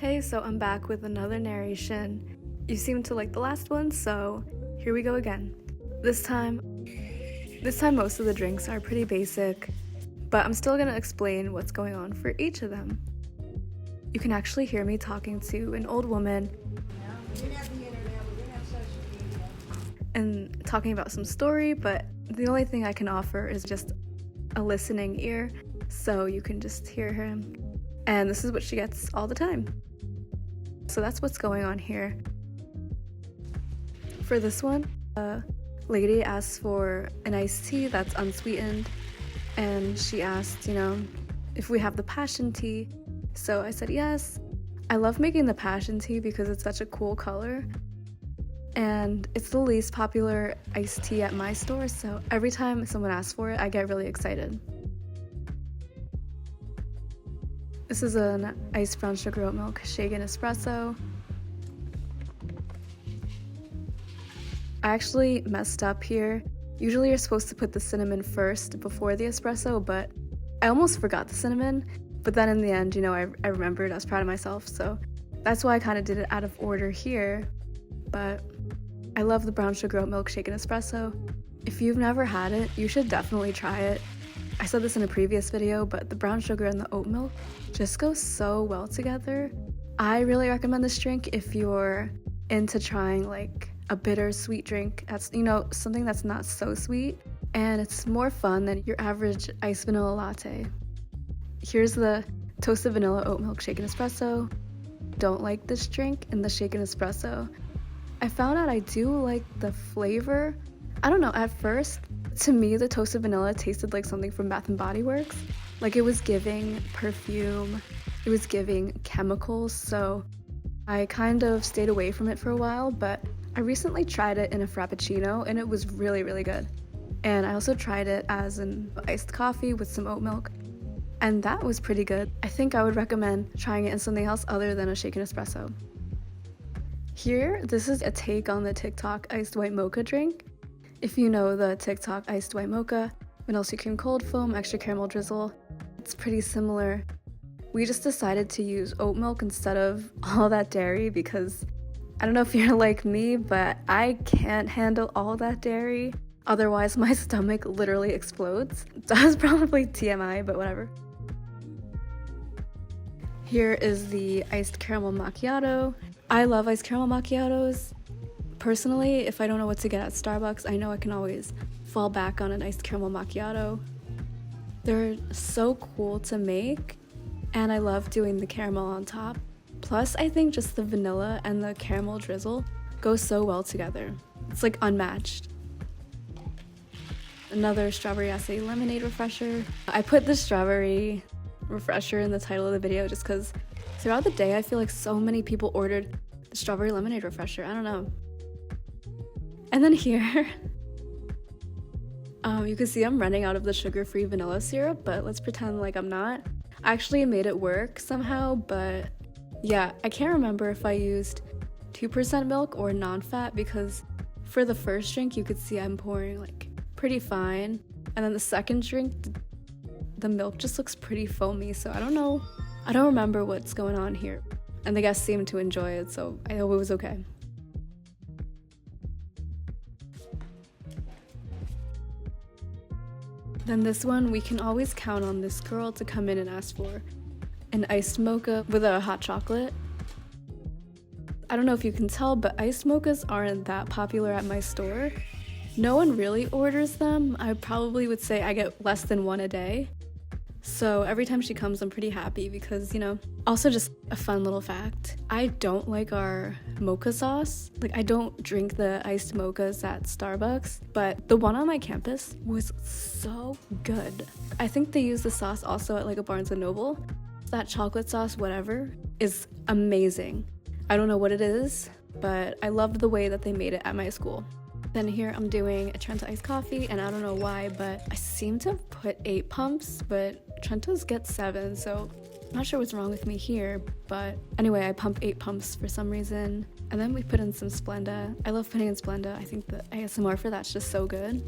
Hey, so I'm back with another narration. You seemed to like the last one, so here we go again. This time most of the drinks are pretty basic, but I'm still gonna explain what's going on for each of them. You can actually hear me talking to an old woman and talking about some story, but the only thing I can offer is just a listening ear, so you can just hear him. And this is what she gets all the time. So that's what's going on here. For this one, a lady asked for an iced tea that's unsweetened, and she asked, if we have the passion tea. So I said yes. I love making the passion tea because it's such a cool color, and it's the least popular iced tea at my store, so every time someone asks for it, I get really excited. This is an iced brown sugar oat milk shaken espresso. I actually messed up here. Usually you're supposed to put the cinnamon first before the espresso, but I almost forgot the cinnamon. But then in the end, I remembered. I was proud of myself, so that's why I kind of did it out of order here. But I love the brown sugar oat milk shaken espresso. If you've never had it, you should definitely try it. I said this in a previous video, but the brown sugar and the oat milk just go so well together. I really recommend this drink if you're into trying like a bitter sweet drink that's, something that's not so sweet, and it's more fun than your average iced vanilla latte. Here's the toasted vanilla oat milk shaken espresso. Don't like this drink in the shaken espresso. I found out I do like the flavor. I don't know, at first, to me, the toasted vanilla tasted like something from Bath & Body Works. Like it was giving perfume, it was giving chemicals, so I kind of stayed away from it for a while, but I recently tried it in a Frappuccino and it was really, really good. And I also tried it as an iced coffee with some oat milk, and that was pretty good. I think I would recommend trying it in something else other than a shaken espresso. Here, this is a take on the TikTok iced white mocha drink. If you know the TikTok iced white mocha, vanilla sweet cream cold foam, extra caramel drizzle, it's pretty similar. We just decided to use oat milk instead of all that dairy because I don't know if you're like me, but I can't handle all that dairy. Otherwise, my stomach literally explodes. That's probably TMI, but whatever. Here is the iced caramel macchiato. I love iced caramel macchiatos. Personally, if I don't know what to get at Starbucks, I know I can always fall back on an iced caramel macchiato. They're so cool to make, and I love doing the caramel on top. Plus, I think just the vanilla and the caramel drizzle go so well together. It's like unmatched. Another strawberry acai lemonade refresher. I put the strawberry refresher in the title of the video just because throughout the day I feel like so many people ordered the strawberry lemonade refresher. I don't know. And then here, you can see I'm running out of the sugar-free vanilla syrup, but let's pretend like I'm not. I actually made it work somehow, but yeah, I can't remember if I used 2% milk or non-fat because for the first drink, you could see I'm pouring like pretty fine. And then the second drink, the milk just looks pretty foamy, so I don't know. I don't remember what's going on here. And the guests seemed to enjoy it, so I hope it was okay. Then this one, we can always count on this girl to come in and ask for an iced mocha with a hot chocolate. I don't know if you can tell, but iced mochas aren't that popular at my store. No one really orders them. I probably would say I get less than one a day. So every time she comes, I'm pretty happy because, Also, just a fun little fact. I don't like our mocha sauce. I don't drink the iced mochas at Starbucks, but the one on my campus was so good. I think they use the sauce also at a Barnes & Noble. That chocolate sauce, whatever, is amazing. I don't know what it is, but I loved the way that they made it at my school. Then here I'm doing a Trenta iced coffee, and I don't know why, but I seem to have put 8 pumps, but Trentas get 7, so I'm not sure what's wrong with me here, but anyway, I pump 8 pumps for some reason. And then we put in some Splenda. I love putting in Splenda. I think the ASMR for that's just so good.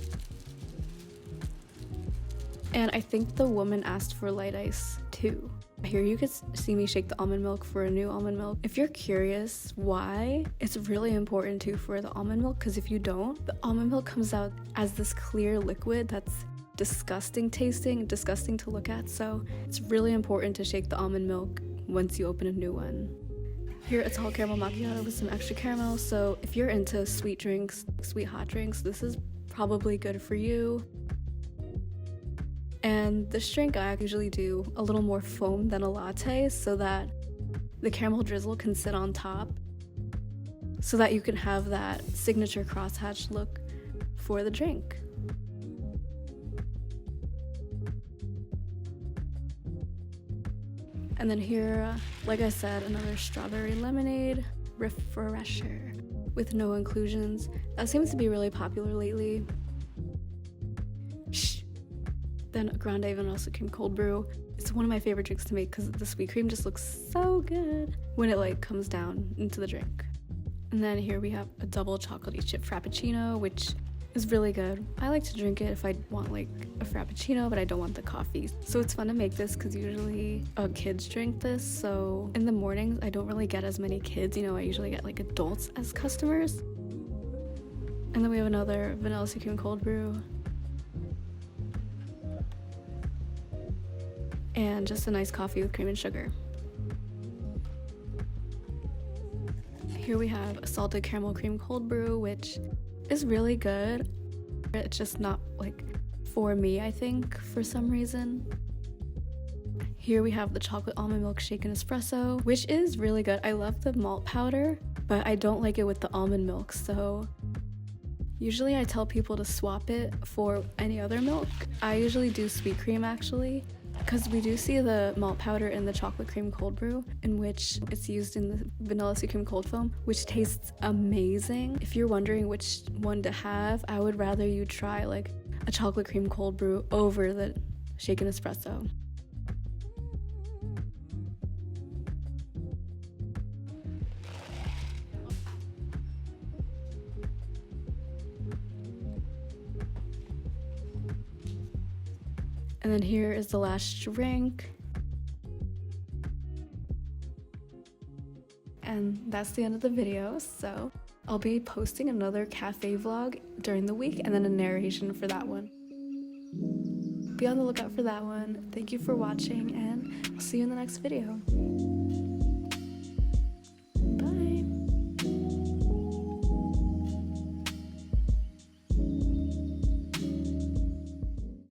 And I think the woman asked for light ice too. Here you can see me shake the almond milk for a new almond milk. If you're curious why, it's really important too for the almond milk, because if you don't, the almond milk comes out as this clear liquid that's disgusting tasting, disgusting to look at. So it's really important to shake the almond milk once you open a new one. Here it's all caramel macchiato with some extra caramel. So if you're into sweet drinks, sweet hot drinks, this is probably good for you. And this drink I usually do a little more foam than a latte so that the caramel drizzle can sit on top, so that you can have that signature crosshatch look for the drink. And then here, like I said, another strawberry lemonade refresher with no inclusions. That seems to be really popular lately. Then a grande vanilla cream cold brew. It's one of my favorite drinks to make because the sweet cream just looks so good when it like comes down into the drink. And then here we have a double chocolatey chip frappuccino, which is really good. I like to drink it if I want like a frappuccino, but I don't want the coffee. So it's fun to make this because usually kids drink this. So in the mornings, I don't really get as many kids. You know, I usually get like adults as customers. And then we have another vanilla cream cold brew. And just a nice coffee with cream and sugar. Here we have a salted caramel cream cold brew, which is really good. It's just not like for me, I think, for some reason. Here we have the chocolate almond milk shaken espresso, which is really good. I love the malt powder, but I don't like it with the almond milk. So usually I tell people to swap it for any other milk. I usually do sweet cream actually, because we do see the malt powder in the chocolate cream cold brew, in which it's used in the vanilla cream cold foam, which tastes amazing. If you're wondering which one to have, I would rather you try like a chocolate cream cold brew over the shaken espresso. And then here is the last drink. And that's the end of the video. So I'll be posting another cafe vlog during the week and then a narration for that one. Be on the lookout for that one. Thank you for watching and I'll see you in the next video.